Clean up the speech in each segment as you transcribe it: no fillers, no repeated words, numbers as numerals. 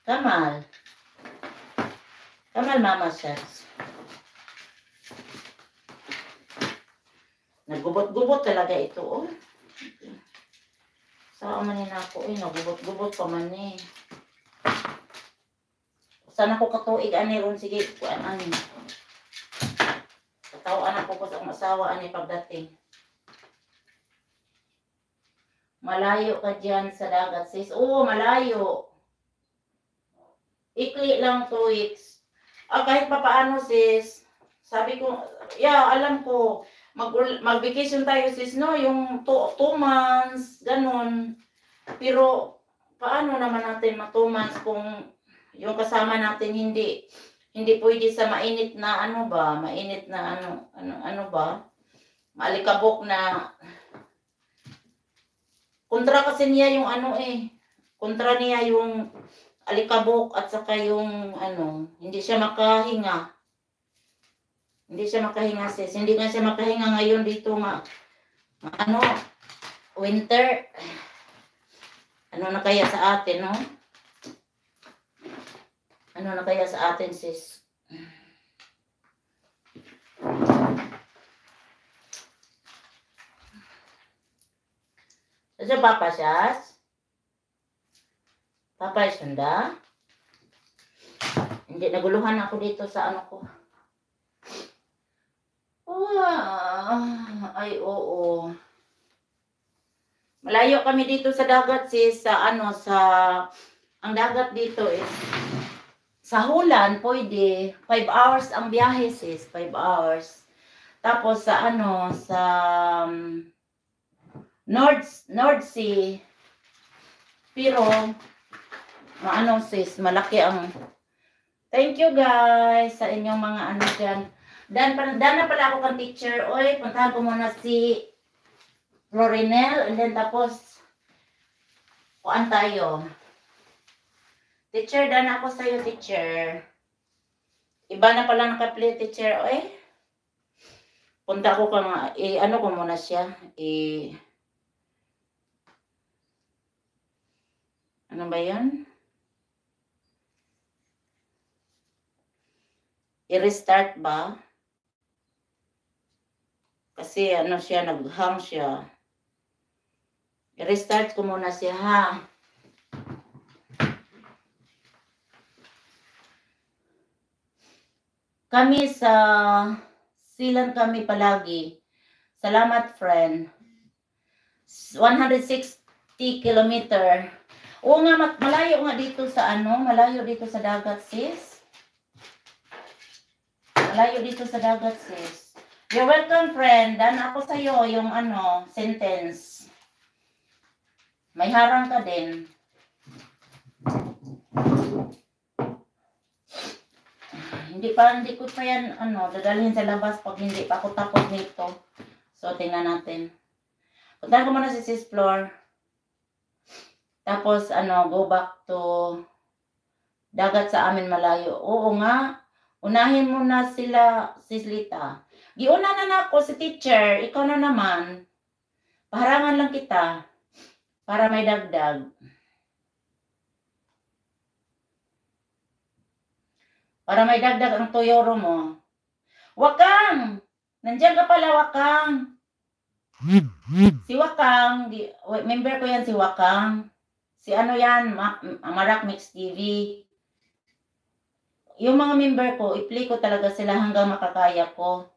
Kamal. Kamal mama shots. Nagubot-gubot talaga ito, oh. Saan man na ako, nagubot-gubot pa man eh. Saan ako katuig, ani, ron, sige, kuan, ani. Katawaan ako ko sa asawa, ani, pagdating. Malayo ka dyan sa dagat, sis. Oo, malayo. Ikli lang 2 weeks. Kahit pa paano, sis. Sabi ko, yeah, alam ko. Mag-vacation tayo, sis, no? Yung 2 months, ganun. Pero, paano naman natin 2 months kung yung kasama natin hindi pwede sa mainit na ano ba? Mainit na ano ba? Maalikabok na. Kontra kasi niya yung ano eh. Kontra niya yung alikabok at saka yung ano, hindi siya makahinga. Hindi siya makahinga, sis. Hindi nga siya makahinga ngayon dito nga. Ano, winter. Ano na kaya sa atin, no? Ano na kaya sa atin, sis? Sa papa siya? Papa Sunda? Hindi, naguluhan ako dito sa ano ko. Ay, oo. Malayo kami dito sa dagat, sis. Ang dagat dito is, sa Hulan, pwede. 5 hours ang biyahe, sis. 5 hours. Tapos sa North Sea. Pero, sis, malaki ang... Thank you guys sa inyong mga ano dyan. Dan na pala ako kang teacher. Oy, puntahan ko muna si Florinel. And then tapos, kuan tayo. Teacher, dan ako sa'yo, teacher. Iba na pala naka-play, teacher. Oy, punta ko kang, ano ko muna siya. Ano ba yan? I-restart ba? Kasi ano siya, nag-hang siya. I-restart ko muna siya, ha? Kami silang kami palagi. Salamat, friend. 160 kilometer. Oo nga, malayo nga dito sa malayo dito sa dagat, sis. Malayo dito sa dagat, sis. You're welcome, friend. Dan ako sa'yo yung sentence. May harang ka din. Hindi ko pa yan, dadalhin sa labas pag hindi pa ako tapos nito. So, tingnan natin. Puntahan ko muna si Sis Flor. Tapos, go back to dagat sa amin malayo. Oo nga. Unahin mo na sila, Sis Lita. Giuna na ako si teacher. Ikaw na naman. Paharangan lang kita. Para may dagdag. Para may dagdag ang tuyoro mo. Wakang! Nandiyan ka pala, Wakang. Si Wakang, member ko yan si Wakang. Si yan, Marak Mix TV. Yung mga member ko, i-play ko talaga sila hanggang makakaya ko.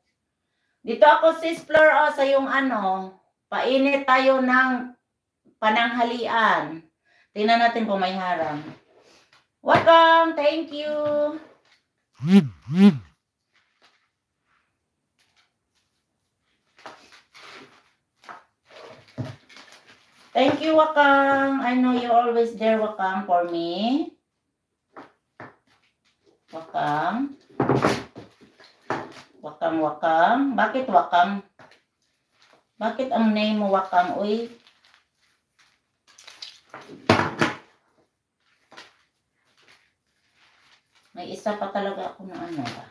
Dito ako, Sis Flor, sa yung painit tayo ng pananghalian. Tingnan natin kung may harang. Welcome, thank you. Thank you, Wakang. I know you're always there, Wakang, for me. Wakang. Wakang. Bakit Wakang? Bakit ang name mo Wakang? Uy. May isa pa talaga ako na ba?